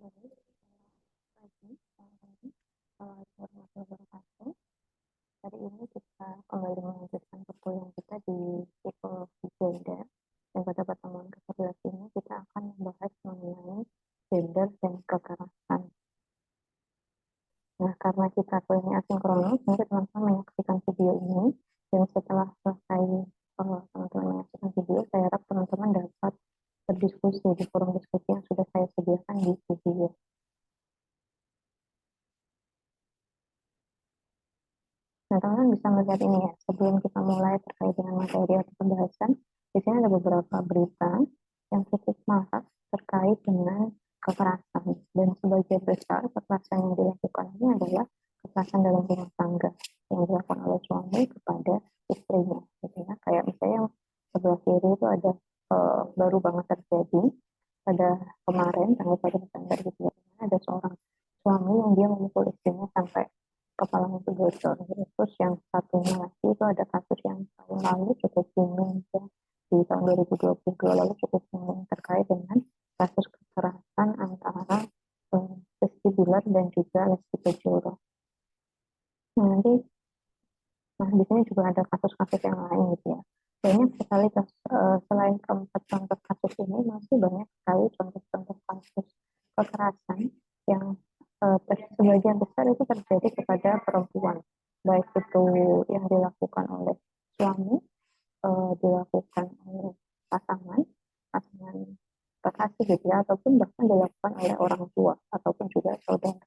Jadi, pagi, warahmatullahi wabarakatuh. Hari ini kita kembali melanjutkan perkuliahan kita di psikologi gender. Dan pada pertemuan ke-11 ini kita akan membahas mengenai gender dan kekerasan. Nah, karena kita kuliahnya asinkronus, nanti teman-teman menyaksikan video ini. Dan setelah selesai teman-teman menyaksikan video, saya harap teman-teman dapat berdiskusi di forum diskusi yang sudah saya sediakan di video. Nah, teman-teman bisa melihat ini ya, sebelum kita mulai terkait dengan materi atau pembahasan, di sini ada beberapa berita yang cukup marak terkait dengan kekerasan. Dan sebagian besar kekerasan yang dilakukan ini adalah kekerasan dalam rumah tangga yang dilakukan oleh suami kepada istrinya. Gitu ya. Kayak misalnya yang sebelah kiri itu ada baru banget terjadi pada kemarin tanggal 1 Desember gitu ya. Ada seorang suami yang dia memukul istrinya sampai kepalanya itu bocor. Terus yang satunya lagi itu ada kasus yang tahun lalu cukup booming ya, di tahun 2022 lalu cukup booming terkait dengan kasus kekerasan antara Rizky Bilar dan juga Lesti Kejora. Nah, di sini juga ada kasus-kasus yang lain gitu ya. Banyak sekali selain keempat contoh kasus ini masih banyak sekali contoh-contoh kasus kekerasan yang sebagian besar itu terjadi kepada perempuan, baik itu yang dilakukan oleh suami, dilakukan oleh pasangan, pasangan kekasih gitu ya, ataupun bahkan dilakukan oleh orang tua ataupun juga saudara.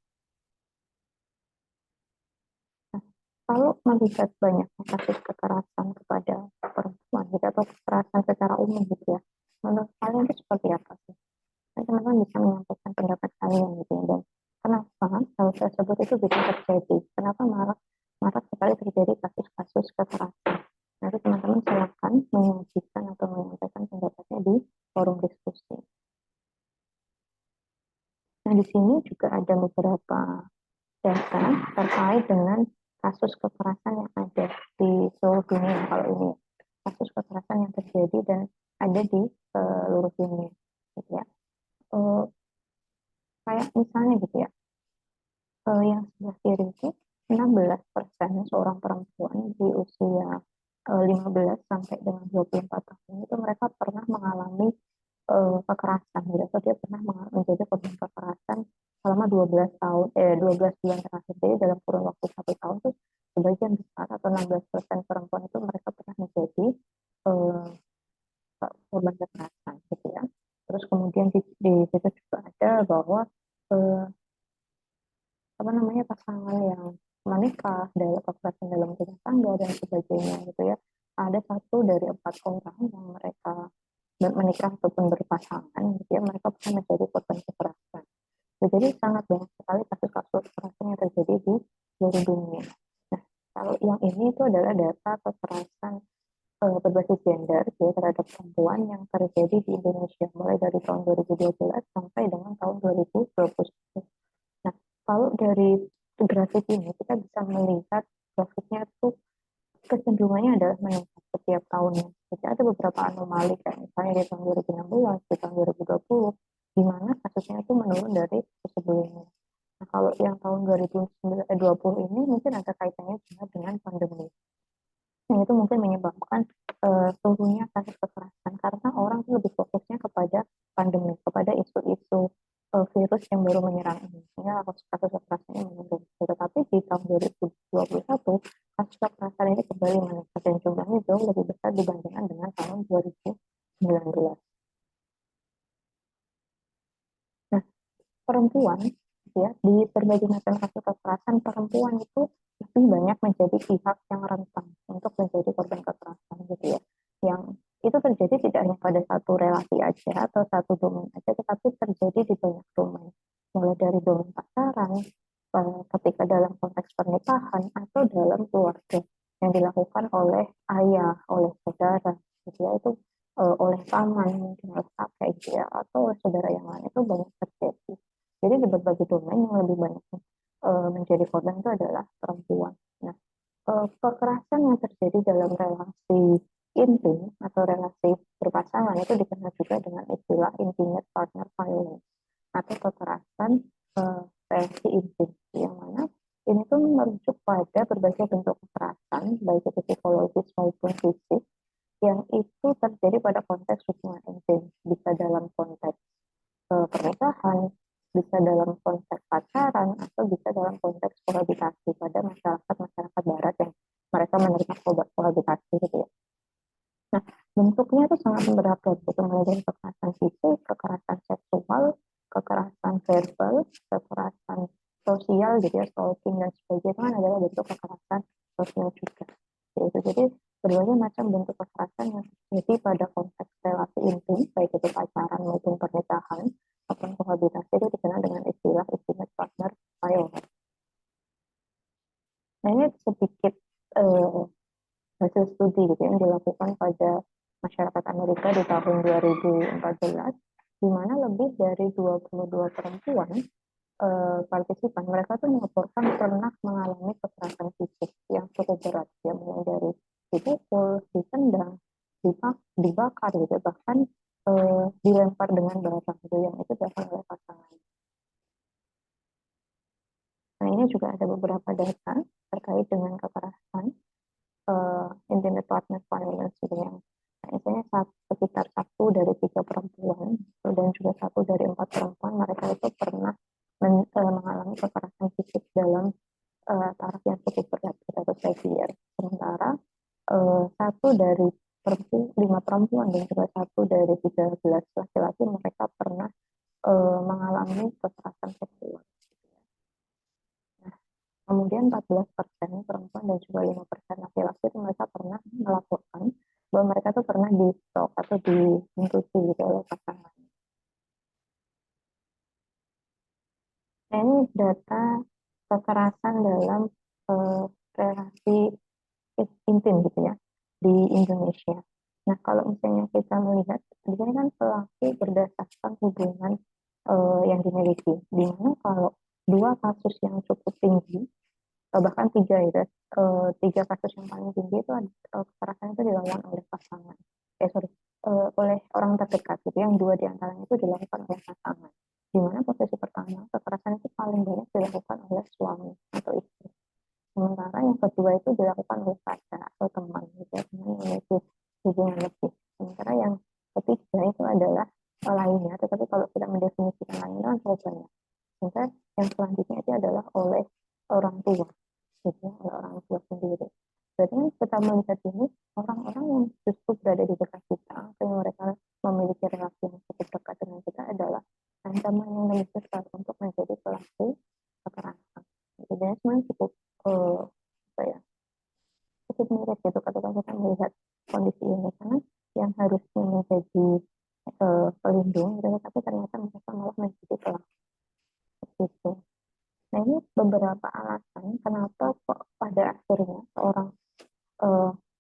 Nah, kalau melihat banyak kasus kekerasan kepada perempuan gitu, atau kekerasan secara umum gitu ya, menurut kalian itu seperti apa sih? Teman-teman bisa menyampaikan pendapat kalian gitu ya, dan kenapa hal tersebut itu bisa terjadi? Kenapa marak sekali terjadi kasus-kasus kekerasan? Nanti teman-teman silakan menyajikan atau menyampaikan pendapatnya di forum diskusi. Nah, di sini juga ada beberapa data terkait dengan kasus kekerasan yang ada di seluruh dunia. Kalau ini kasus kekerasan yang terjadi dan ada di seluruh dunia, gitu ya. Kayak misalnya gitu ya, yang sebelah kiri itu 16% seorang perempuan di usia 15 sampai dengan 24 tahun itu mereka pernah mengalami kekerasan gitu, atau dia pernah menjadi korban kekerasan selama 12 tahun 12 bulan terakhir. Jadi dalam kurun waktu 1 tahun itu sebagian besar atau 16% perempuan itu mereka pernah menjadi uh, korban kekerasan gitu ya. Terus kemudian di situ juga ada bahwa uh, apa namanya, pasangan yang menikah, dalam kekerasan dalam rumah tangga dan sebagainya gitu ya, ada 1 dari 4 orang yang mereka menikah ataupun berpasangan gitu ya, mereka pernah menjadi korban kekerasan. Jadi sangat banyak sekali kasus-kasus kekerasan yang terjadi di seluruh dunia. Nah, kalau yang ini itu adalah data kekerasan berbasis gender ya, terhadap perempuan yang terjadi di Indonesia mulai dari tahun 2012 sampai dengan tahun 2021. Nah, kalau dari grafik ini kita bisa melihat grafiknya itu kecenderungannya adalah meningkat setiap tahunnya. Jadi ada beberapa anomali kayak misalnya di tahun 2016, di tahun 2020, di mana kasusnya itu menurun dari sebelumnya. Nah, kalau yang tahun 2020 ini mungkin ada kaitannya juga dengan pandemi. Yang itu mungkin menyebabkan turunnya kasus kekerasan karena orang lebih fokusnya kepada pandemi, kepada isu-isu virus yang baru menyerang ini, sehingga kasus kekerasan ini menurun. Tetapi di tahun 2021 kasus kekerasan ini kembali meningkat dan jumlahnya jauh lebih besar dibandingkan dengan tahun 2019. Nah, perempuan ya, di berbagai macam kasus kekerasan, perempuan itu lebih banyak menjadi pihak yang rentan untuk menjadi korban kekerasan gitu ya, yang itu terjadi tidak hanya pada satu relasi aja atau satu domain aja, tetapi terjadi di banyak domain, mulai dari domain pacaran, ketika dalam konteks pernikahan atau dalam keluarga yang dilakukan oleh ayah, oleh saudara gitu ya, itu oleh paman, mungkin oleh kakek gitu ya, atau oleh saudara yang lain, itu banyak terjadi. Jadi di berbagai domain yang lebih banyak menjadi korban itu adalah perempuan. Nah, kekerasan yang terjadi dalam relasi intim atau relasi berpasangan itu dikenal juga dengan istilah intimate partner violence atau kekerasan relasi intim, yang mana ini tuh merujuk pada berbagai bentuk kekerasan, baik itu psikologis maupun fisik, yang itu terjadi pada konteks hubungan intim, bisa dalam konteks pernikahan, bisa dalam konteks pacaran, atau bisa dalam konteks kohabitasi pada masyarakat barat yang mereka menerima kohabitasi gitu ya. Nah, bentuknya itu sangat beragam, gitu, mulai dari kekerasan fisik, kekerasan seksual, kekerasan verbal, kekerasan sosial, gitu ya, stalking dan sebagainya, itu kan adalah bentuk kekerasan sosial juga. Jadi berbagai macam bentuk kekerasan yang terjadi pada konteks relasi intim, baik itu pacaran maupun pernikahan maupun kohabitasi, itu dikenal dengan istilah intimate partner violence. Nah, ini sedikit hasil studi gitu yang dilakukan pada masyarakat Amerika di tahun 2014, di mana lebih dari 22 perempuan partisipan mereka tuh melaporkan pernah mengalami kekerasan fisik yang cukup berat, ya, mulai dari dipukul, ditendang, dibakar gitu, bahkan dilempar dengan barang gitu yang itu dilakukan oleh pasangan. Nah, ini juga ada beberapa data terkait dengan kekerasan intimate partner violence gitu, yang misalnya sekitar 1 dari 3 perempuan dan juga 1 dari 4 perempuan mereka itu pernah mengalami kekerasan fisik dalam taraf yang cukup berat atau severe. Sementara 1 dari 5 perempuan dan juga 1 dari 13 laki-laki mereka pernah mengalami kekerasan seksual. Kemudian 14% perempuan dan juga 5% laki-laki itu mereka pernah melaporkan bahwa mereka tuh pernah di stalk atau diintusi gitu oleh pasangan. Nah, ini data kekerasan dalam relasi intim gitu ya di Indonesia. Nah, kalau misalnya kita melihat di sini kan pelaku berdasarkan hubungan yang dimiliki, di mana kalau 2 kasus yang cukup tinggi, bahkan 3 itu, 3 kasus yang paling tinggi itu kekerasan itu dilakukan oleh pasangan, sorry, oleh orang terdekat gitu, yang 2 diantaranya itu dilakukan oleh pasangan, di mana posisi pertama kekerasan itu paling banyak dilakukan oleh suami atau istri, sementara yang kedua itu dilakukan oleh pacar atau teman gitu ya, teman yang memiliki hubungan lebih, sementara yang ketiga itu adalah lainnya, tetapi kalau kita mendefinisikan lainnya kan cukup banyak, sehingga yang selanjutnya itu adalah oleh orang tua gitu ya, oleh orang tua sendiri. Berarti kan kita melihat ini orang-orang yang justru berada di dekat kita, atau yang mereka memiliki relasi yang cukup dekat dengan kita adalah ancaman yang lebih besar untuk menjadi pelaku kekerasan. Jadi sebenarnya cukup apa ya, cukup mirip gitu ketika kita melihat kondisi ini, karena yang harusnya menjadi pelindung gitu, tapi ternyata mereka malah menjadi pelaku gitu. Nah, ini beberapa alasan kenapa kok pada akhirnya seorang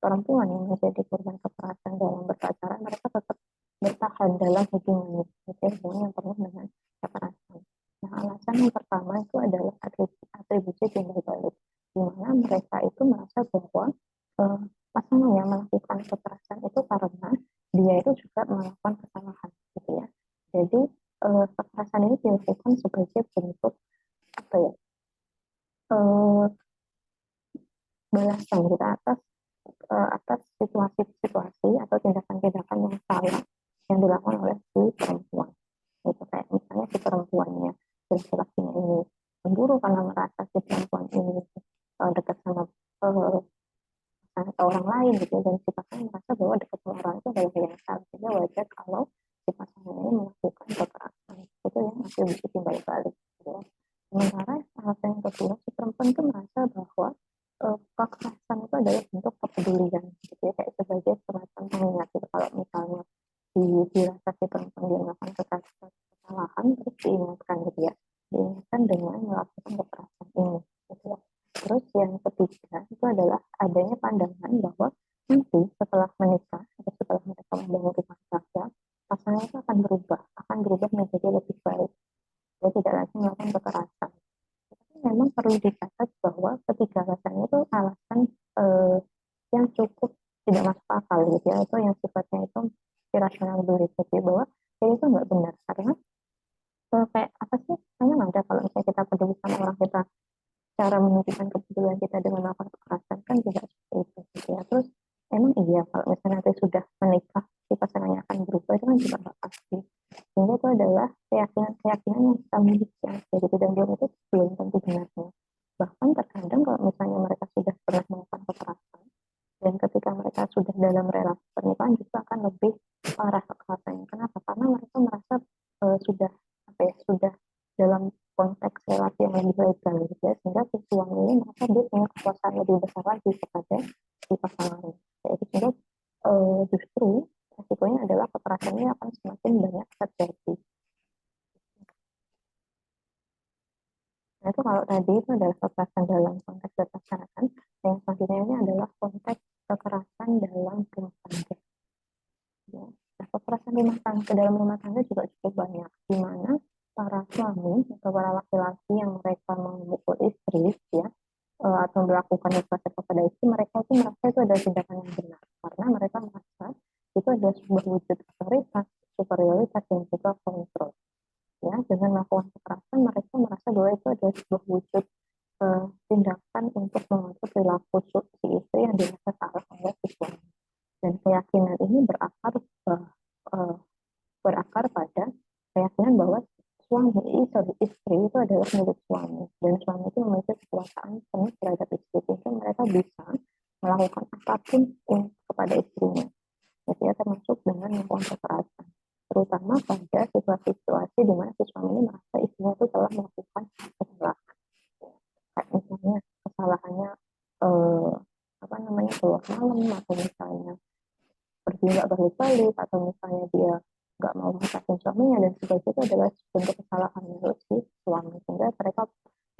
perempuan yang menjadi korban kekerasan dalam berpacaran mereka tetap bertahan dalam hubungan yang penuh dengan kekerasan. Nah, alasan yang pertama itu adalah atribusi timbal balik, di mana mereka itu merasa bahwa pasangan yang melakukan kekerasan itu karena dia itu juga melakukan kesalahan, gitu ya. Jadi kekerasan ini dilakukan sebagai bentuk apa ya? Balasan kita atas situasi-situasi atau tindakan-tindakan yang salah yang dilakukan oleh si perempuan. Itu kayak misalnya si perempuannya, laki-lakinya ini cemburu karena merasa si perempuan ini dekat sama orang lain gitu, dan si pasangan merasa bahwa dekat sama orang itu adalah yang salah, sehingga wajar kalau si pasangan ini melakukan kekerasan. Itu yang atribusi timbal balik gitu. Sementara alasan yang kedua, si perempuan itu merasa bahwa kekerasan itu adalah bentuk kepedulian gitu ya, kayak sebagai semacam pengingat gitu. Kalau misalnya dirasa si perempuan dia melakukan kesalahan terus diingatkan gitu ya, diingatkan dengan melakukan kekerasan ini gitu ya. Terus yang ketiga itu adalah adanya pandangan bahwa nanti setelah menikah atau setelah mereka membangun rumah tangga, pasangan itu akan berubah menjadi lebih baik, dia tidak lagi melakukan kekerasan. Tapi memang perlu dicatat bahwa ketiga alasan itu alasan yang cukup tidak masuk akal gitu ya, atau yang sifatnya itu irasional belief gitu, bahwa itu nggak benar, karena kayak sehingga itu adalah keyakinan-keyakinan yang kita miliki jadi dan belum itu belum tentu benarnya. Bahkan terkadang kalau misalnya mereka sudah pernah melakukan kekerasan dan ketika mereka sudah dalam relasi pernikahan justru akan lebih parah kekerasannya. Kenapa? Karena mereka merasa sudah apa ya sudah dalam konteks relasi yang lebih legal gitu ya, sehingga si suami ini merasa dia punya kekuasaan lebih besar lagi kepada si pasangannya. Jadi sehingga justru resikonya adalah kekerasannya akan semakin banyak terjadi. Nah, itu kalau tadi itu adalah kekerasan dalam konteks berpacaran, yang selanjutnya ini adalah konteks kekerasan dalam rumah tangga. Ya. Nah, kekerasan dalam rumah tangga juga cukup banyak, di mana para suami atau para laki-laki yang mereka memukul istri, ya, atau melakukan kekerasan kepada istri, mereka itu merasa itu adalah tindakan yang benar, karena mereka merasa itu adalah sebuah wujud otoritas, superioritas, dan juga kontrol. Ya, dengan melakukan kekerasan, mereka merasa bahwa itu adalah sebuah wujud tindakan untuk mengatur perilaku si istri yang dirasa salah oleh si suami. Dan keyakinan ini berakar pada keyakinan bahwa istri itu adalah milik suami dan suami itu memiliki kekuasaan penuh terhadap istri sehingga mereka bisa melakukan apapun kepada istrinya, gitu ya, termasuk dengan melakukan kekerasan, terutama pada situasi-situasi di mana si suami ini merasa istrinya itu telah melakukan kesalahan, kayak misalnya kesalahannya eh, apa namanya keluar malam, atau misalnya pergi nggak balik-balik, atau misalnya dia nggak mau mengatakan suaminya, dan sebagainya, itu adalah bentuk kesalahan menurut si suami, sehingga mereka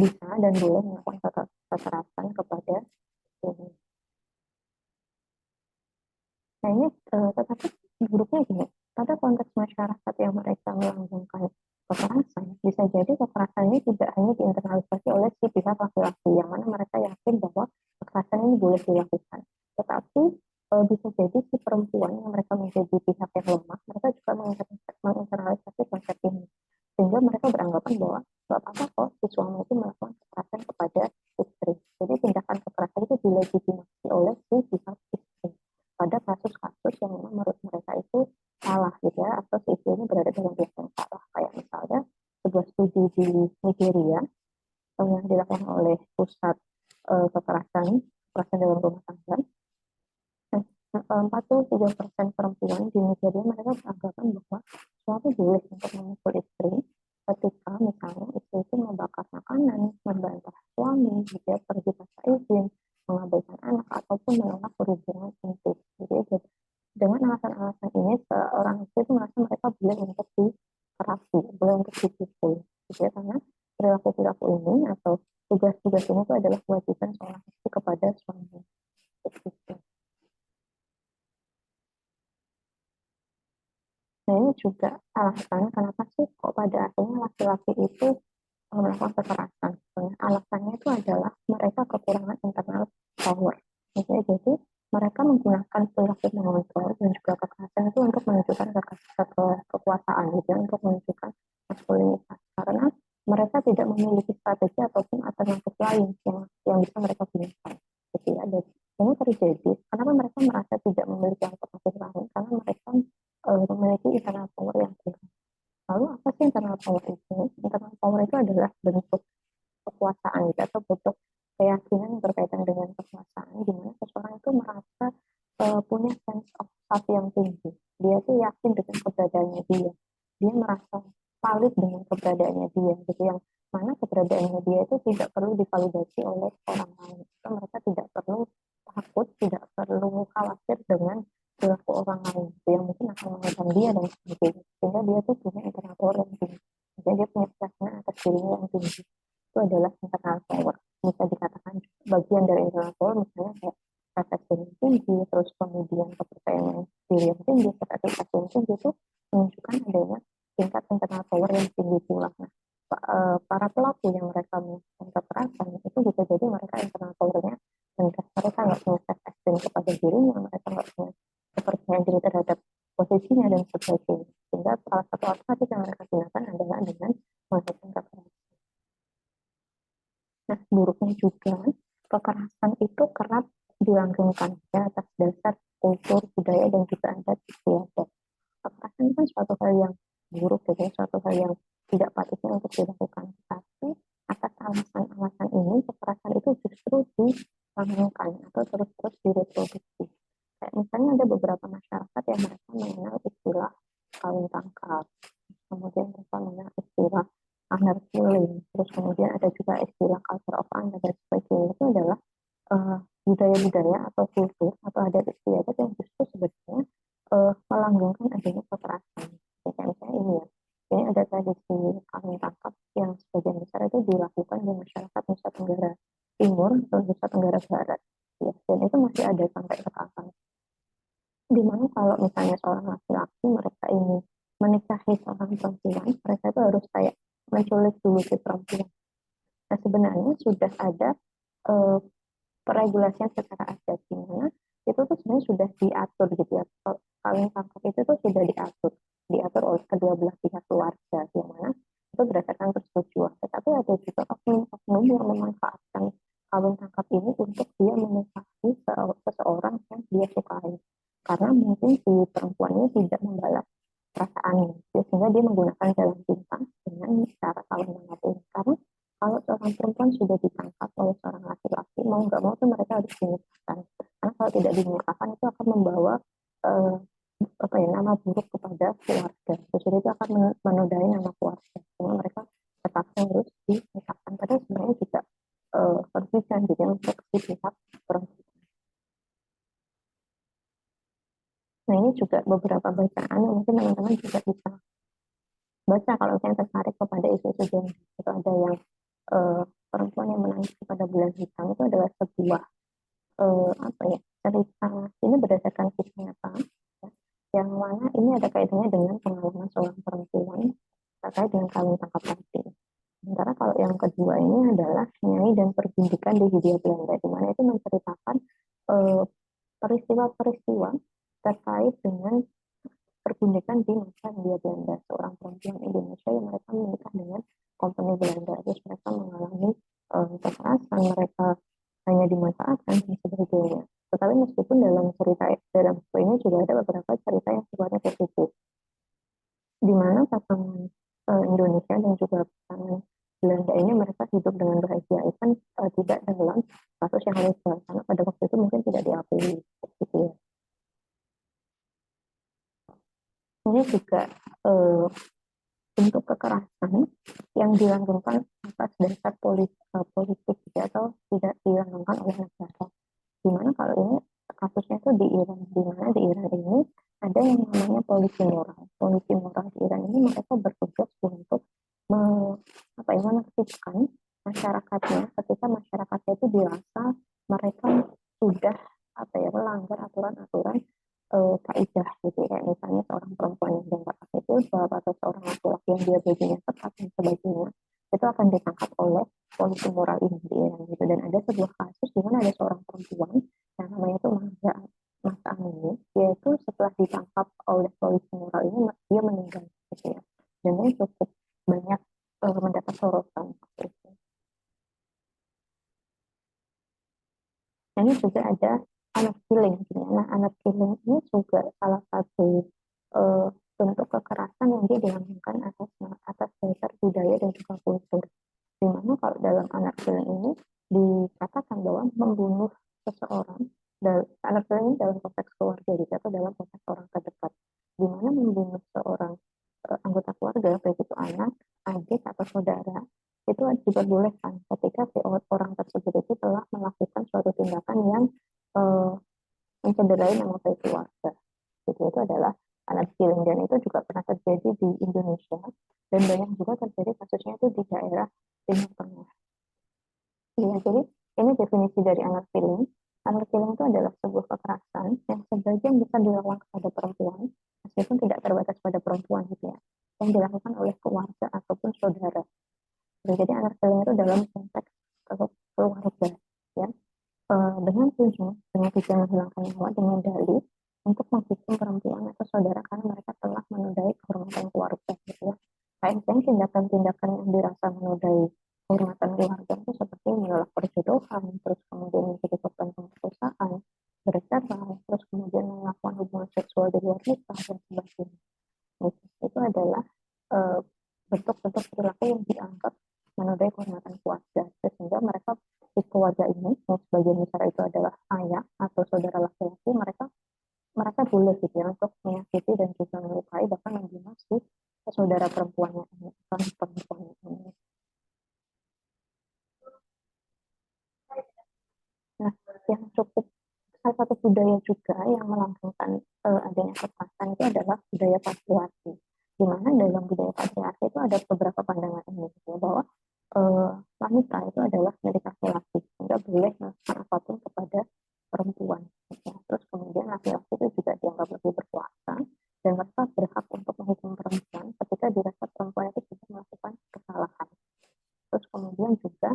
bisa dan boleh melakukan kekerasan kepada suami. Nah ini tetapi buruknya gini, pada konteks masyarakat yang mereka melanggengkan kekerasan, bisa jadi kekerasan ini tidak hanya diinternalisasi oleh si pihak laki-laki, yang mana mereka yakin bahwa kekerasan ini boleh dilakukan, tetapi bisa jadi si perempuan yang mereka menjadi pihak yang lemah, mereka juga menginternalisasi konsep ini, sehingga mereka beranggapan bahwa nggak apa-apa kok si suami itu melakukan kekerasan kepada istri. Jadi tindakan kekerasan itu dilegitimasi oleh si pihak istri pada kasus-kasus yang memang menurut mereka itu salah gitu ya, atau si istri ini berada dalam pihak yang salah. Kayak misalnya sebuah studi di Nigeria yang dilakukan oleh pusat kekerasan dalam rumah tangga. 43% perempuan di Nigeria mereka beranggapan bahwa suami boleh untuk memukul istri ketika misalnya istri itu membakar makanan, membantah suami, gitu ya, pergi tanpa izin, mengabaikan anak, ataupun menolak berhubungan intim. Jadi dengan alasan-alasan ini, seorang istri itu merasa mereka boleh untuk diterapi, boleh untuk dipukul, gitu ya, karena perilaku-perilaku ini atau tugas-tugas ini itu adalah kewajiban seorang istri kepada suami. Gitu. Nah ini juga alasan kenapa sih kok pada akhirnya laki-laki itu melakukan kekerasan. Sebenarnya alasannya itu adalah mereka kekurangan internal power. Jadi mereka menggunakan perilaku mengontrol dan juga kekerasan itu untuk menunjukkan kekuasaan, gitu ya, untuk menunjukkan maskulinitas. Karena mereka tidak memiliki strategi ataupun alternatif lain yang bisa mereka gunakan. Gitu ya. Dan ini terjadi kenapa mereka merasa tidak memiliki alternatif lain, karena mereka memiliki internal power yang tinggi. Lalu apa sih internal power itu? Internal power itu adalah bentuk kekuasaan gitu, atau bentuk keyakinan yang berkaitan dengan kekuasaan, di mana seseorang itu merasa punya sense of self yang tinggi. Dia tuh yakin dengan keberadaannya dia. Dia merasa valid dengan keberadaannya dia, gitu, yang mana keberadaannya dia itu tidak perlu divalidasi oleh orang lain. Itu mereka tidak perlu takut, tidak perlu khawatir dengan perilaku orang lain, gitu, yang mungkin akan mengundang dia dan sebagainya. Sehingga dia tuh punya internal power yang tinggi. Jadi dia punya keyakinan atas dirinya yang tinggi. Itu adalah internal power. Bisa dikatakan bagian dari internal power, misalnya kayak persepsi yang tinggi, terus kemudian kepercayaan diri yang tinggi, kreativitas yang tinggi, itu menunjukkan adanya tingkat internal power yang tinggi pula. Nah, para pelaku yang mereka melakukan kekerasan itu bisa jadi mereka internal powernya rendah, mereka nggak punya self-esteem kepada dirinya, mereka nggak punya kepercayaan diri terhadap posisinya dan sebagainya. Sehingga salah satu alternatif yang mereka gunakan adalah dengan melakukan kekerasan. Nah, buruknya juga kekerasan itu kerap dilanggengkan ya atas dasar kultur, budaya, dan juga adat istiadat. Kekerasan kan suatu hal yang buruk gitu ya, suatu hal yang tidak patutnya untuk dilakukan. Tapi atas alasan-alasan ini kekerasan itu justru dilanggengkan atau terus-terus direproduksi. Kayak misalnya ada beberapa masyarakat yang mereka mengenal istilah kawin tangkap, kemudian mereka mengenal istilah honor killing, terus kemudian ada juga istilah culture of honor dan sebagainya. Itu adalah budaya-budaya atau kultur atau adat istiadat yang justru sebenarnya melanggengkan adanya kekerasan. Ya, kayak misalnya ini ya, ini ada tradisi kawin tangkap yang sebagian besar itu dilakukan di masyarakat Nusa Tenggara Timur atau Nusa Tenggara Barat. Ya, dan itu masih ada sampai sekarang. Dimana kalau misalnya seorang laki-laki mereka ini menikahi seorang perempuan, mereka itu harus kayak menculik dulu si perempuan. Nah sebenarnya sudah ada eh, peregulasian secara adat di mana itu tuh sebenarnya sudah diatur gitu ya. Kawin tangkap itu tuh sudah diatur oleh kedua belah pihak keluarga, di mana itu berdasarkan persetujuan. Tetapi ada juga oknum-oknum yang memanfaatkan kawin tangkap ini untuk dia menikahi seseorang yang dia sukai. Karena mungkin si perempuan ini tidak membalas perasaannya, sehingga dia menggunakan jalan pintas dengan cara kawin tangkap ini. Karena kalau seorang perempuan sudah ditangkap oleh seorang laki-laki, mau nggak mau tuh mereka harus dinikahkan. Karena kalau tidak dinikahkan itu akan membawa eh, apa ya, nama buruk kepada keluarga. Terus itu akan menodai nama keluarga. Sehingga mereka terpaksa harus dinikahkan. Padahal sebenarnya juga merugikan gitu ya untuk si pihak perempuan. Nah ini juga beberapa bacaan yang mungkin teman-teman juga bisa baca kalau misalnya tertarik kepada isu-isu gender. Itu ada yang eh, perempuan yang menangis kepada bulan hitam itu adalah sebuah apa ya, cerita ini berdasarkan kisah nyata ya, yang mana ini ada kaitannya dengan pengalaman seorang perempuan terkait dengan kawin tangkap tadi. Sementara kalau yang kedua ini adalah Nyai dan Pertunjukan di Hindia Belanda, di mana itu menceritakan eh, peristiwa-peristiwa terkait dengan pertunjukan di masa Hindia Belanda, seorang perempuan Indonesia yang mereka menikah dengan company Belanda, terus mereka mengalami kekerasan, mereka hanya dimanfaatkan dan sebagainya. Tetapi meskipun dalam buku ini juga ada beberapa cerita yang sifatnya positif, di mana pasangan Indonesia dan juga pasangan Belanda ini mereka hidup dengan bahagia, even tidak dalam kasus yang legal, karena pada waktu itu mungkin tidak diakui, gitu ya. Ini juga uh, bentuk kekerasan yang dilakukan atas dasar politik ya, atau tidak dilakukan oleh negara. Dimana kalau ini kasusnya itu di Iran, di mana di Iran ini ada yang namanya polisi moral. Polisi moral di Iran ini mereka bertugas untuk me, apa ya, menertibkan masyarakatnya ketika masyarakatnya itu dirasa mereka sudah apa ya, melanggar aturan-aturan kaidah gitu ya. Misalnya seorang perempuan yang tidak pakai jilbab atau seorang laki-laki yang dia bajunya ketat dan sebagainya, itu akan ditangkap oleh polisi moral ini di Iran gitu. Dan ada sebuah kasus di mana ada seorang perempuan yang namanya itu Masa Amini, yaitu setelah ditangkap oleh polisi moral ini dia meninggal gitu ya. Dan ini cukup banyak mendapat sorotan waktu itu. Ini juga ada anak killing gitu ya. Nah, anak killing ini juga salah satu uh, bentuk kekerasan yang dia dilakukan atas dasar budaya dan juga kultur. Dimana kalau dalam anak killing ini dikatakan bahwa membunuh seseorang, anak killing ini dalam konteks keluarga gitu, atau dalam konteks orang terdekat, dimana membunuh seorang anggota keluarga, baik itu anak, adik atau saudara, itu diperbolehkan ketika si orang tersebut itu telah melakukan suatu tindakan yang uh, mencederai nama baik keluarga. Itu adalah anak killing, dan itu juga pernah terjadi di Indonesia, dan banyak juga terjadi kasusnya itu di daerah Timur Tengah. Ya, jadi ini definisi dari anak killing. Anak killing itu adalah sebuah kekerasan yang sebagian besar dilakukan kepada perempuan, meskipun tidak terbatas pada perempuan gitu ya, yang dilakukan oleh keluarga ataupun saudara. Jadi anak killing itu dalam konteks keluarga, ya, dengan tujuan menghilangkan nyawa dengan dalih untuk menghukum perempuan atau saudara karena mereka telah menodai kehormatan keluarga gitu ya. Kayak tindakan-tindakan yang dirasa menodai kehormatan keluarga itu seperti menolak perjodohan, terus kemudian menjadi korban pemerkosaan, bercerai, terus kemudian melakukan hubungan seksual di luar nikah dan sebagainya. Itu adalah bentuk-bentuk perilaku yang dianggap menodai kehormatan keluarga, sehingga mereka di keluarga ini yang sebagian besar itu adalah ayah atau saudara laki-laki, mereka mereka boleh gitu ya untuk menyakiti dan juga melukai bahkan membunuh si saudara perempuannya ini, bukan perempuannya ini. Nah, yang cukup salah satu budaya juga yang melanggengkan adanya kekerasan itu adalah budaya patriarki. Di mana dalam budaya patriarki itu ada beberapa pandangan ini gitu ya, bahwa uh, wanita itu adalah milik laki-laki, sehingga boleh melakukan apapun kepada perempuan. Gitu ya. Terus kemudian laki-laki itu juga dianggap lebih berkuasa dan mereka berhak untuk menghukum perempuan ketika dirasa perempuan itu sudah melakukan kesalahan. Terus kemudian juga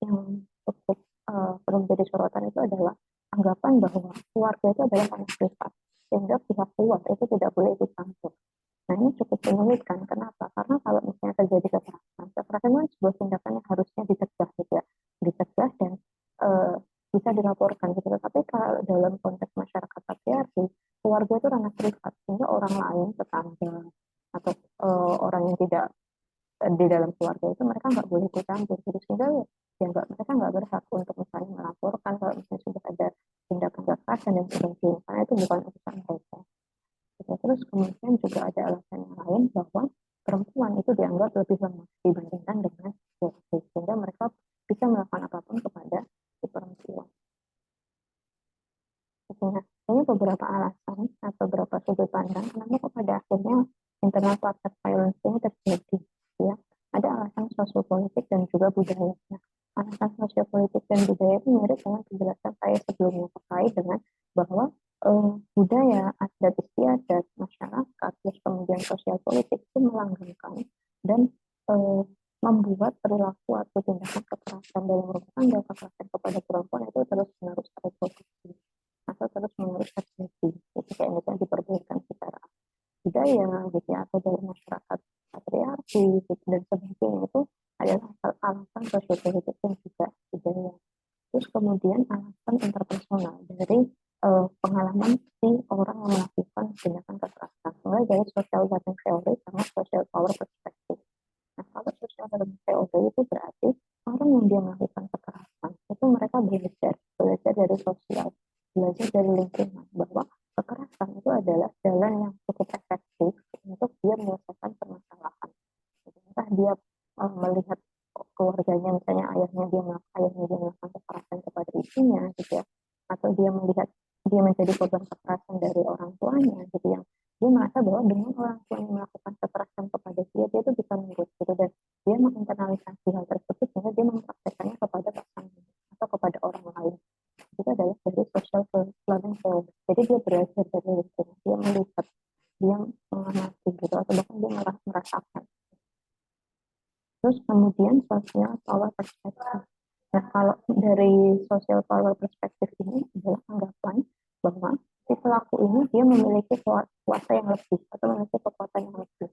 yang cukup perlu menjadi sorotan itu adalah anggapan bahwa keluarga itu adalah ranah privat, sehingga pihak luar itu tidak boleh ikut campur. Nah ini cukup menyulitkan. Kenapa? Karena kalau misalnya terjadi kekerasan, kekerasan itu sebuah tindakan yang harusnya dicegah, gitu ya, dicegah dan uh, bisa dilaporkan. Gitu. Tapi kalau dalam konteks masyarakat patriarki, keluarga itu ranah privat, sehingga orang lain, tetangga atau orang yang tidak di dalam keluarga itu mereka nggak boleh ikut campur, jadi sehingga ya nggak, mereka nggak berhak untuk misalnya melaporkan kalau misalnya sudah ada tindakan kekerasan dan sebagainya, karena itu bukan urusan mereka. Gitu. Terus kemudian juga ada alasan yang lain bahwa perempuan itu dianggap lebih lemah dibandingkan dengan laki, sehingga mereka bisa melakukan apapun kepada si perempuan. Nah, ini beberapa alasan atau beberapa sudut pandang kenapa pada akhirnya internal partner violence ini terjadi. Ya, ada alasan sosiopolitik dan juga budaya. Nah, alasan sosiopolitik dan budaya itu mirip dengan penjelasan saya sebelumnya terkait dengan bahwa budaya, adat istiadat, masyarakat, terus kemudian sosial politik itu melanggengkan dan eh, membuat perilaku atau tindakan kekerasan dalam rumah tangga, kekerasan kepada perempuan itu terus menerus terreproduksi atau terus menerus terjadi. Itu kayak misalnya diperbolehkan secara budaya gitu ya, atau dari masyarakat patriarki gitu, dan sebagainya, itu adalah alasan sosiopolitik dan juga budaya. Terus kemudian alasan interpersonal dari pengalaman si orang yang melakukan tindakan kekerasan, mulai dari social learning theory sama social power perspective. Nah, kalau social learning theory itu berarti orang yang dia melakukan kekerasan itu mereka belajar dari sosial, belajar dari lingkungan, bahwa kekerasan itu adalah jalan yang cukup efektif untuk dia menyelesaikan permasalahan. Entah dia melihat keluarganya, misalnya ayahnya dia melakukan kekerasan kepada ibunya, gitu ya, atau dia melihat dia menjadi korban kekerasan dari orang tuanya, gitu, yang dia merasa bahwa dengan orang tuanya melakukan kekerasan kepada dia itu bisa nurut, gitu, dan dia menginternalisasi hal tersebut sehingga dia mempraktekannya kepada pasangan atau kepada orang lain. Itu adalah dari social learning theory. Jadi dia belajar dari lingkungan, dia melihat, dia mengamati, gitu, atau bahkan dia merasakan. Terus kemudian social power perspective. Nah, kalau dari social power perspective ini adalah anggapan bahwa si pelaku ini dia memiliki kuasa yang lebih atau memiliki kekuatan yang lebih,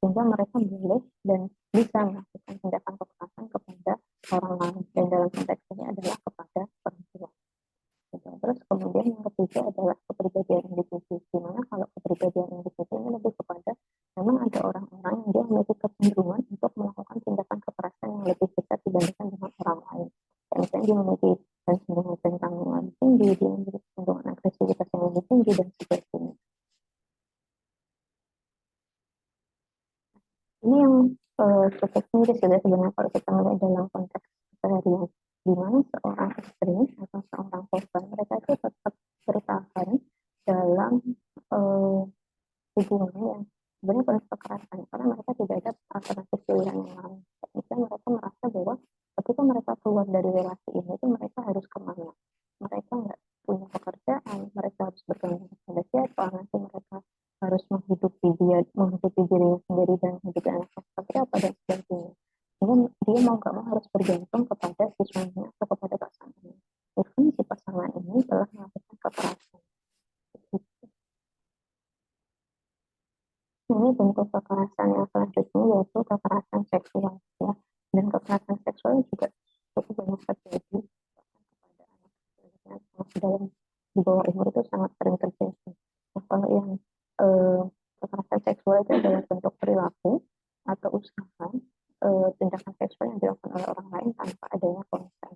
sehingga mereka boleh dan bisa melakukan tindakan kekerasan kepada orang lain, dan dalam konteks ini adalah kepada perempuan. Gitu. Terus kemudian yang ketiga adalah kepribadian individu, di mana kalau kepribadian individu ini lebih kepada memang ada orang-orang yang dia memiliki kecenderungan untuk melakukan tindakan kekerasan yang lebih besar dibandingkan dengan orang lain. Dan misalnya dia memiliki kecenderungan tentang yang lebih tinggi, dia memiliki kecenderungan agresivitas yang lebih tinggi dan sebagainya. Ini yang cukup miris juga sebenarnya kalau kita melihat dalam konteks keseharian, di mana seorang istri atau seorang korban mereka itu tetap bertahan dalam uh, hubungan yang sebenarnya penuh kekerasan, karena mereka tidak ada alternatif pilihan yang lain. Misalnya mereka merasa bahwa ketika mereka keluar dari relasi ini itu mereka harus kemana, mereka nggak punya pekerjaan, mereka harus bergantung pada siapa, nanti mereka harus menghidupi dirinya sendiri dan menghidupi anaknya seperti apa dan sebagainya. Sehingga dia mau nggak mau harus bergantung kepada si suaminya atau kepada pasangannya. Even si pasangan ini telah melakukan kekerasan. Ini bentuk kekerasan yang selanjutnya yaitu kekerasan seksual, ya. Dan kekerasan seksual juga cukup banyak terjadi kepada anak, masih dalam di bawah umur itu sangat sering terjadi. Nah, kalau yang kekerasan seksual itu adalah bentuk perilaku atau usaha tindakan seksual yang dilakukan oleh orang lain tanpa adanya konsen,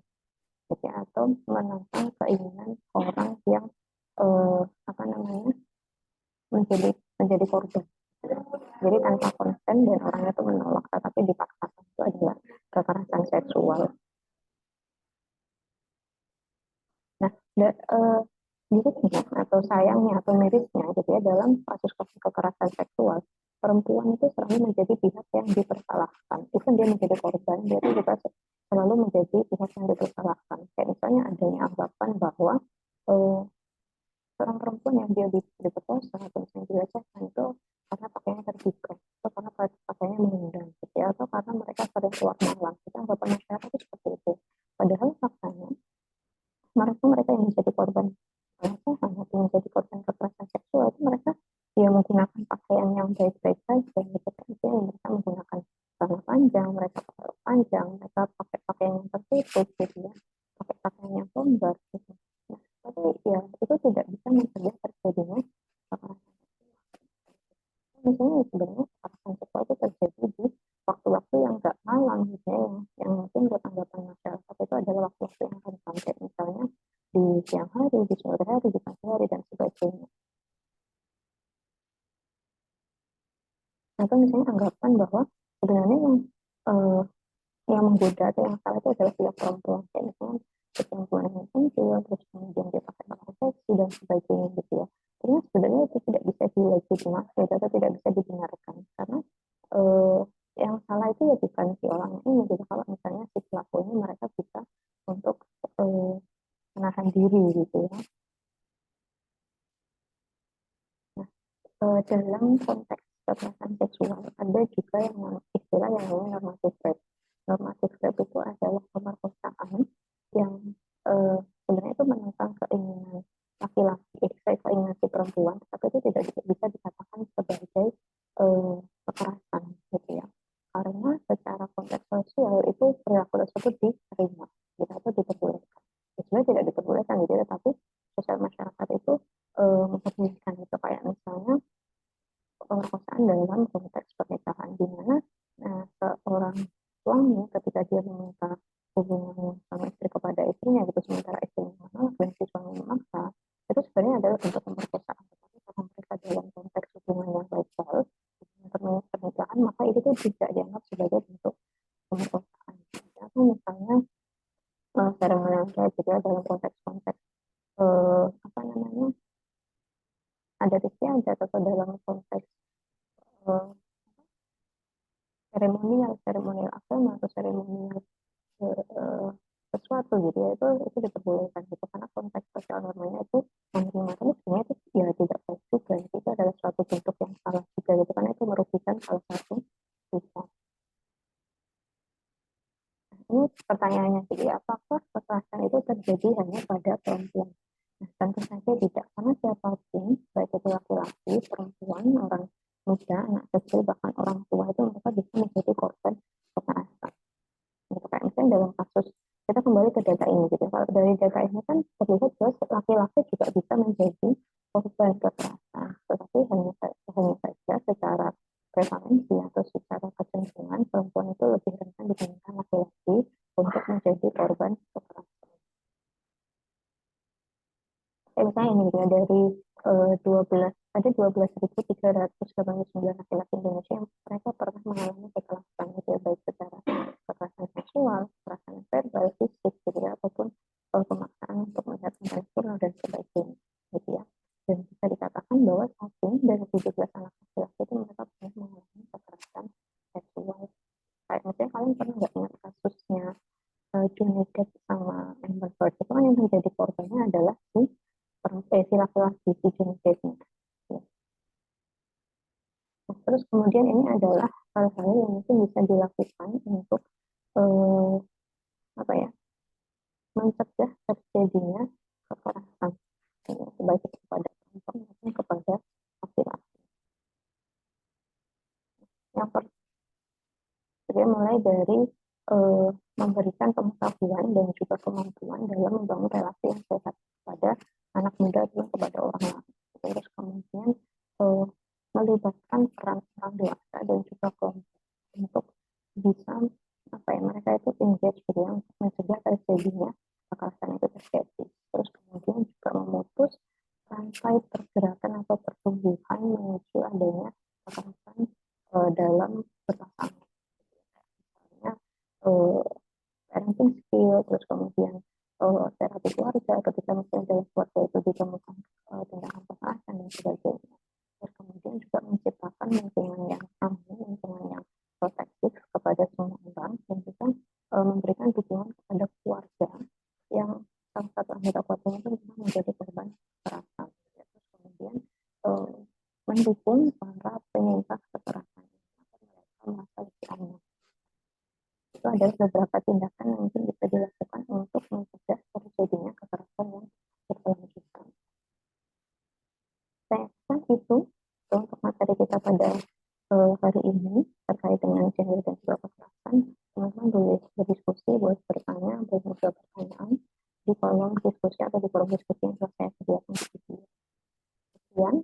gitu ya, atau menentang keinginan orang yang apa namanya menjadi menjadi korban. Jadi tanpa konsen dan orangnya itu menolak, tetapi dipaksakan, itu adalah kekerasan seksual. Nah, mirisnya atau sayangnya atau mirisnya gitu ya, dalam kasus-kasus kekerasan seksual, perempuan itu selalu menjadi pihak yang dipersalahkan. Even dia menjadi korban, dia itu juga selalu menjadi pihak yang dipersalahkan. Kayak misalnya adanya anggapan bahwa eh, seorang perempuan yang dia diperkosa atau misalnya dilecehkan itu karena pakaiannya terbuka, atau karena pakaiannya mengundang, gitu ya, atau karena mereka sering keluar malam. Kita anggapan masyarakat itu seperti itu. Padahal faktanya mereka mereka yang menjadi korban pelecehan atau menjadi korban kekerasan seksual itu mereka dia menggunakan pakaian yang baik-baik saja, gitu kan. Mereka menggunakan celana panjang, mereka pakai rok panjang, mereka pakai pakaian yang tertutup, gitu ya, pakai pakaian yang longgar, gitu. Nah, tapi ya itu tidak bisa mencegah terjadinya kekerasan. Misalnya sebenarnya kekerasan seksual itu terjadi di waktu-waktu yang nggak malam, gitu ya, yang mungkin buat anggapan masyarakat itu adalah waktu-waktu yang rentan, kayak misalnya di siang hari, di sore hari, di pagi hari, dan sebagainya. Atau misalnya anggapan bahwa sebenarnya eh, yang menggoda atau yang salah itu adalah pihak perempuan, kayak misalnya perempuan yang sensual, terus kemudian dia pakai pakaian seksi dan sebagainya, gitu ya. Karena sebenarnya itu tidak bisa dilegitimasi atau tidak bisa dibenarkan, karena eh, yang salah itu ya bukan si orang ini, jadi kalau misalnya si pelaku ini mereka bisa untuk eh, menahan diri, gitu ya. Nah, dalam konteks kekerasan seksual ada juga yang istilah yang namanya normatif rape. Normatif rape itu adalah pemerkosaan yang sebenarnya itu menentang keinginan laki-laki, keinginan si perempuan, tapi itu tidak bisa dikatakan sebagai kekerasan, gitu ya. Karena secara konteks sosial itu perilaku tersebut diterima, gitu, atau diperbolehkan. Ya, sebenarnya tidak diperbolehkan, gitu ya, tapi sosial masyarakat itu memperbolehkan, itu kayak misalnya pemerkosaan dalam konteks pernikahan, di mana seorang suami ketika dia meminta hubungan sama istri kepada istrinya, gitu, sementara istrinya menolak dan si suami memaksa, itu sebenarnya adalah bentuk pemerkosaan. Tetapi karena mereka dalam konteks hubungan yang legal, hubungan pernikahan, maka itu tuh tidak dianggap sebagai bentuk pemerkosaan. Atau misalnya seremonial kayak gitu ya, dalam konteks-konteks apa namanya adat istiadat atau dalam konteks eh, seremonial agama atau seremonial eh, sesuatu, gitu ya, itu diperbolehkan, gitu, karena konteks sosial normanya itu menerima, tapi sebenarnya itu ya tidak baik juga, gitu. Itu adalah suatu bentuk yang salah juga, gitu, karena itu merugikan salah satu pihak. Ini pertanyaannya, jadi apakah kekerasan itu terjadi hanya pada perempuan? Nah, tentu saja tidak, karena siapapun, baik itu laki-laki, perempuan, orang muda, anak kecil, bahkan orang tua, itu mereka bisa menjadi korban kekerasan. Gitu, kayak misalnya dalam kasus, kita kembali ke data ini, gitu. Kalau dari data ini kan terlihat jelas laki-laki juga bisa menjadi korban kekerasan, tetapi hanya saja secara prevalensi atau secara kecenderungan perempuan itu lebih rentan dibandingkan laki-laki untuk menjadi korban kekerasan. Kayak misalnya ini, gitu ya, dari 12 ada 12.389 laki-laki Indonesia yang mereka pernah mengalami kekerasan, gitu ya, baik secara kekerasan seksual, kekerasan verbal, fisik, gitu ya, ataupun pemaksaan untuk melihat konten porno dan sebagainya, gitu ya. Dan bisa dikatakan bahwa satu dari 17 anak laki-laki itu mereka pernah mengalami kekerasan seksual. Kayak misalnya kalian pernah nggak ingat kasusnya Johnny Depp sama Amber Heard, itu kan yang menjadi korbannya adalah si laki-laki, si Johnny Depp. Ya. Nah, terus kemudian ini adalah hal-hal yang mungkin bisa dilakukan untuk eh, apa ya, mencegah terjadinya kekerasan, ya, baik itu kepada perempuan maupun kepada laki-laki. Yang pertama mulai dari eh, memberikan pengetahuan dan juga kemampuan dalam membangun relasi yang sehat kepada anak muda dan kepada orang lain. Terus kemudian eh, melibatkan peran orang dewasa dan juga kelompok. bisa apa ya, mereka itu engage gitu ya untuk mencegah terjadinya kekerasan itu terjadi. Terus kemudian juga memutus rantai pergerakan atau pertumbuhan menuju adanya kekerasan dalam berpasangan. Misalnya eh, parenting skill, terus kemudian terapi keluarga ketika misalnya dalam keluarga itu ditemukan tindakan kekerasan dan sebagainya. Terus kemudian juga menciptakan lingkungan yang aman, lingkungan yang protektif kepada semua orang, dan juga memberikan dukungan kepada keluarga yang salah satu anggota keluarga itu memang menjadi korban kekerasan. Terus kemudian eh, mendukung para penyintas kekerasan agar mereka merasa lebih aman. Itu adalah beberapa tindakan yang mungkin bisa dilakukan untuk mencegah terjadinya kekerasan yang berkelanjutan. Saya rasa itu untuk materi kita pada hari ini terkait dengan gender dan juga kekerasan. Teman-teman boleh berdiskusi, boleh bertanya, boleh menjawab pertanyaan di kolom diskusi atau di kolom diskusi yang telah saya sediakan di video. Sekian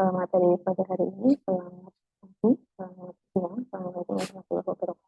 materi pada hari ini. Selamat pagi, selamat siang, selamat warahmatullahi wabarakatuh.